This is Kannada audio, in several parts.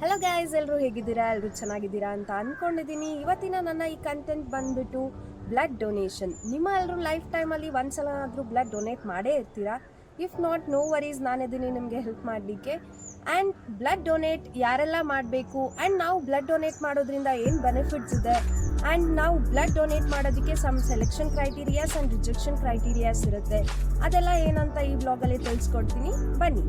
ಹಲೋ ಗೈಸ್, ಎಲ್ಲರೂ ಹೇಗಿದ್ದೀರಾ? ಎಲ್ಲರೂ ಚೆನ್ನಾಗಿದ್ದೀರಾ ಅಂತ ಅಂದ್ಕೊಂಡಿದ್ದೀನಿ. ಇವತ್ತಿನ ನನ್ನ ಈ ಕಂಟೆಂಟ್ ಬಂದ್ಬಿಟ್ಟು ಬ್ಲಡ್ ಡೊನೇಷನ್. ನಿಮ್ಮ ಎಲ್ಲರೂ ಲೈಫ್ ಟೈಮಲ್ಲಿ ಒಂದ್ಸಲ ಆದರೂ ಬ್ಲಡ್ ಡೊನೇಟ್ ಮಾಡೇ ಇರ್ತೀರಾ. ಇಫ್ ನಾಟ್, ನೋ ವರೀಸ್, ನಾನಿದ್ದೀನಿ ನಿಮಗೆ ಹೆಲ್ಪ್ ಮಾಡಲಿಕ್ಕೆ. ಆ್ಯಂಡ್ ಬ್ಲಡ್ ಡೊನೇಟ್ ಯಾರೆಲ್ಲ ಮಾಡಬೇಕು, ಆ್ಯಂಡ್ ನಾವು ಬ್ಲಡ್ ಡೊನೇಟ್ ಮಾಡೋದ್ರಿಂದ ಏನು ಬೆನಿಫಿಟ್ಸ್ ಇದೆ, ಆ್ಯಂಡ್ ನಾವು ಬ್ಲಡ್ ಡೊನೇಟ್ ಮಾಡೋದಕ್ಕೆ some selection criterias and rejection criterias ಇರುತ್ತೆ. ಅದೆಲ್ಲ ಏನಂತ ಈ ಬ್ಲಾಗಲ್ಲಿ ತಿಳಿಸ್ಕೊಡ್ತೀನಿ, ಬನ್ನಿ.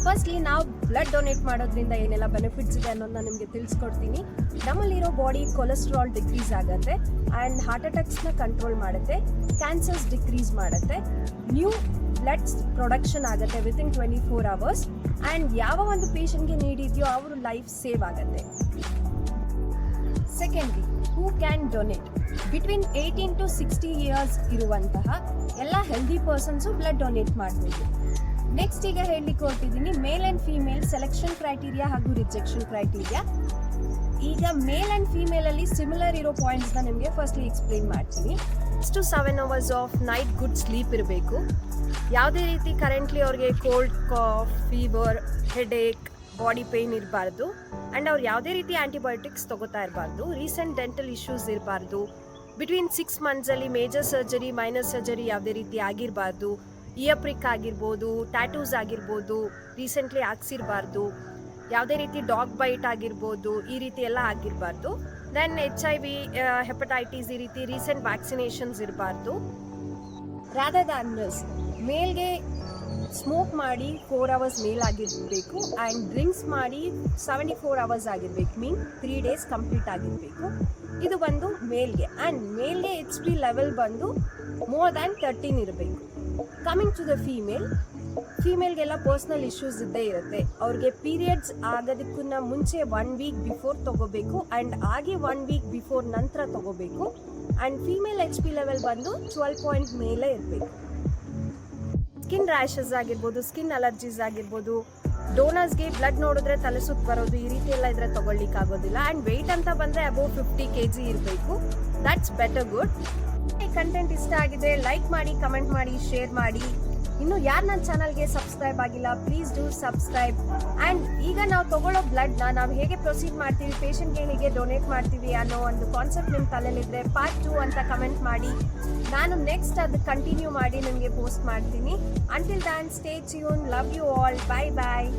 ಫಸ್ಟ್ಲಿ ನಾವು ಬ್ಲಡ್ ಡೊನೇಟ್ ಮಾಡೋದ್ರಿಂದ ಏನೆಲ್ಲ ಬೆನಿಫಿಟ್ಸ್ ಇದೆ ಅನ್ನೋದನ್ನ ನಿಮಗೆ ತಿಳಿಸ್ಕೊಡ್ತೀನಿ. ನಮ್ಮಲ್ಲಿರೋ ಬಾಡಿ ಕೊಲೆಸ್ಟ್ರಾಲ್ ಡಿಕ್ರೀಸ್ ಆಗುತ್ತೆ ಆ್ಯಂಡ್ ಹಾರ್ಟ್ ಅಟ್ಯಾಕ್ಸ್ನ ಕಂಟ್ರೋಲ್ ಮಾಡುತ್ತೆ, ಕ್ಯಾನ್ಸರ್ಸ್ ಡಿಕ್ರೀಸ್ ಮಾಡುತ್ತೆ, ನ್ಯೂ ಬ್ಲಡ್ಸ್ ಪ್ರೊಡಕ್ಷನ್ ಆಗುತ್ತೆ ವಿತಿನ್ 24 hours, ಆ್ಯಂಡ್ ಯಾವ ಒಂದು ಪೇಷಂಟ್ಗೆ ನೀಡಿದೆಯೋ ಅವ್ರ ಲೈಫ್ ಸೇವ್ ಆಗುತ್ತೆ. Secondly, who can donate? Between 18 to 60 years ಇರುವಂತಹ ಎಲ್ಲ ಹೆಲ್ದಿ ಪರ್ಸನ್ಸು ಬ್ಲಡ್ ಡೊನೇಟ್ ಮಾಡ್ಬೋದು. ನೆಕ್ಸ್ಟ್ ಈಗ ಹೇಳಲಿಕ್ಕೆ ಹೊರಟಿದ್ದೀನಿ male and female selection criteria ಹಾಗೂ ರಿಜೆಕ್ಷನ್ ಕ್ರೈಟೀರಿಯಾ. ಈಗ ಮೇಲ್ ಆ್ಯಂಡ್ ಫೀಮೇಲಲ್ಲಿ ಸಿಮಿಲರ್ ಇರೋ ಪಾಯಿಂಟ್ಸ್ನ ನಿಮಗೆ ಫಸ್ಟ್ಲಿ ಎಕ್ಸ್ಪ್ಲೇನ್ ಮಾಡ್ತೀನಿ. 7 hours of night good sleep ಇರಬೇಕು. ಯಾವುದೇ ರೀತಿ ಕರೆಂಟ್ಲಿ ಅವ್ರಿಗೆ cold, cough, fever, headache, body pain ಇರಬಾರ್ದು. ಆ್ಯಂಡ್ ಅವ್ರು ಯಾವುದೇ ರೀತಿ ಆ್ಯಂಟಿಬಯೋಟಿಕ್ಸ್ ತೊಗೋತಾ ಇರಬಾರ್ದು. ರೀಸೆಂಟ್ ಡೆಂಟಲ್ ಇಶ್ಯೂಸ್ ಇರಬಾರ್ದು. ಬಿಟ್ವೀನ್ 6 monthsಲ್ಲಿ ಮೇಜರ್ ಸರ್ಜರಿ, ಮೈನರ್ ಸರ್ಜರಿ ಯಾವುದೇ ರೀತಿ ಆಗಿರಬಾರ್ದು. ಇಯರ್ ಪ್ರಿಕ್ ಆಗಿರ್ಬೋದು, ಟ್ಯಾಟೂಸ್ ಆಗಿರ್ಬೋದು, ರೀಸೆಂಟ್ಲಿ ಹಾಕ್ಸಿರಬಾರ್ದು. ಯಾವುದೇ ರೀತಿ ಡಾಗ್ ಬೈಟ್ ಆಗಿರ್ಬೋದು, ಈ ರೀತಿ ಎಲ್ಲ ಆಗಿರಬಾರ್ದು. ದೆನ್ HIV, ಹೆಪಟೈಟಿಸ್, ಈ ರೀತಿ ರೀಸೆಂಟ್ ವ್ಯಾಕ್ಸಿನೇಷನ್ಸ್ ಇರಬಾರ್ದು. ರಾದರ್ ದ್ಯಾನ್ ದಿಸ್, ಮೇಲ್ಗೆ ಸ್ಮೋಕ್ ಮಾಡಿ 4 hours ಮೇಲಾಗಿರಬೇಕು ಆ್ಯಂಡ್ ಡ್ರಿಂಕ್ಸ್ ಮಾಡಿ 74 hours ಆಗಿರಬೇಕು. ಮೀನ್ 3 days ಕಂಪ್ಲೀಟ್ ಆಗಿರಬೇಕು. ಇದು ಬಂದು ಮೇಲ್ಗೆ. ಆ್ಯಂಡ್ ಮೇಲ್ಗೆ HP ಲೆವೆಲ್ ಬಂದು ಮೋರ್ ದ್ಯಾನ್ 13 ಇರಬೇಕು. ಕಮಿಂಗ್ ಟು ದ ಫೀಮೇಲ್ಗೆಲ್ಲ ಪರ್ಸ್ನಲ್ ಇಶ್ಯೂಸ್ ಇದ್ದೇ ಇರುತ್ತೆ. ಅವ್ರಿಗೆ ಪೀರಿಯಡ್ಸ್ ಆಗೋದಕ್ಕನ್ನ ಮುಂಚೆ 1 week ಬಿಫೋರ್ ತೊಗೋಬೇಕು ಆ್ಯಂಡ್ ಆಗಿ 1 week ಬಿಫೋರ್ ನಂತರ ತೊಗೋಬೇಕು. ಆ್ಯಂಡ್ ಫೀಮೇಲ್ HP ಲೆವೆಲ್ ಬಂದು 12 point ಮೇಲೆ ಇರಬೇಕು. ಸ್ಕಿನ್ ರ್ಯಾಷಸ್ ಆಗಿರ್ಬೋದು, ಸ್ಕಿನ್ ಅಲರ್ಜೀಸ್ ಆಗಿರ್ಬೋದು, ಡೋನರ್ಸ್ಗೆ ಬ್ಲಡ್ ನೋಡಿದ್ರೆ ತಲೆ ಸುತ್ತ ಬರೋದು, ಈ ರೀತಿ ಎಲ್ಲ ಇದ್ರೆ ತೊಗೊಳ್ಲಿಕ್ಕೆ ಆಗೋದಿಲ್ಲ. ಆ್ಯಂಡ್ ವೆಯ್ಟ್ ಅಂತ ಬಂದರೆ ಅಬೌವ್ 50 kg ಇರಬೇಕು. That's better good. ಈ ಕಂಟೆಂಟ್ ಇಷ್ಟ ಆಗಿದ್ರೆ ಲೈಕ್ ಮಾಡಿ, ಕಮೆಂಟ್ ಮಾಡಿ, ಶೇರ್ ಮಾಡಿ. ಇನ್ನು ಯಾರು ನನ್ನ ಚಾನಲ್ಗೆ ಸಬ್ಸ್ಕ್ರೈಬ್ ಆಗಿಲ್ಲ, ಪ್ಲೀಸ್ ಡೂ ಸಬ್ಸ್ಕ್ರೈಬ್. ಆ್ಯಂಡ್ ಈಗ ನಾವು ತೊಗೊಳ್ಳೋ ಬ್ಲಡ್ನ ನಾವು ಹೇಗೆ ಪ್ರೊಸೀಡ್ ಮಾಡ್ತೀವಿ, ಪೇಷಂಟ್ಗೆ ಹೇಗೆ ಡೊನೇಟ್ ಮಾಡ್ತೀವಿ ಅನ್ನೋ ಒಂದು ಕಾನ್ಸೆಪ್ಟ್ ನಿಮ್ಮ ತಲೆಯಲ್ಲಿದ್ದರೆ ಪಾರ್ಟ್ 2 ಅಂತ ಕಮೆಂಟ್ ಮಾಡಿ. ನಾನು ನೆಕ್ಸ್ಟ್ ಅದು ಕಂಟಿನ್ಯೂ ಮಾಡಿ ನಿಮಗೆ ಪೋಸ್ಟ್ ಮಾಡ್ತೀನಿ. Until then, stay tune. Love you all. Bye bye.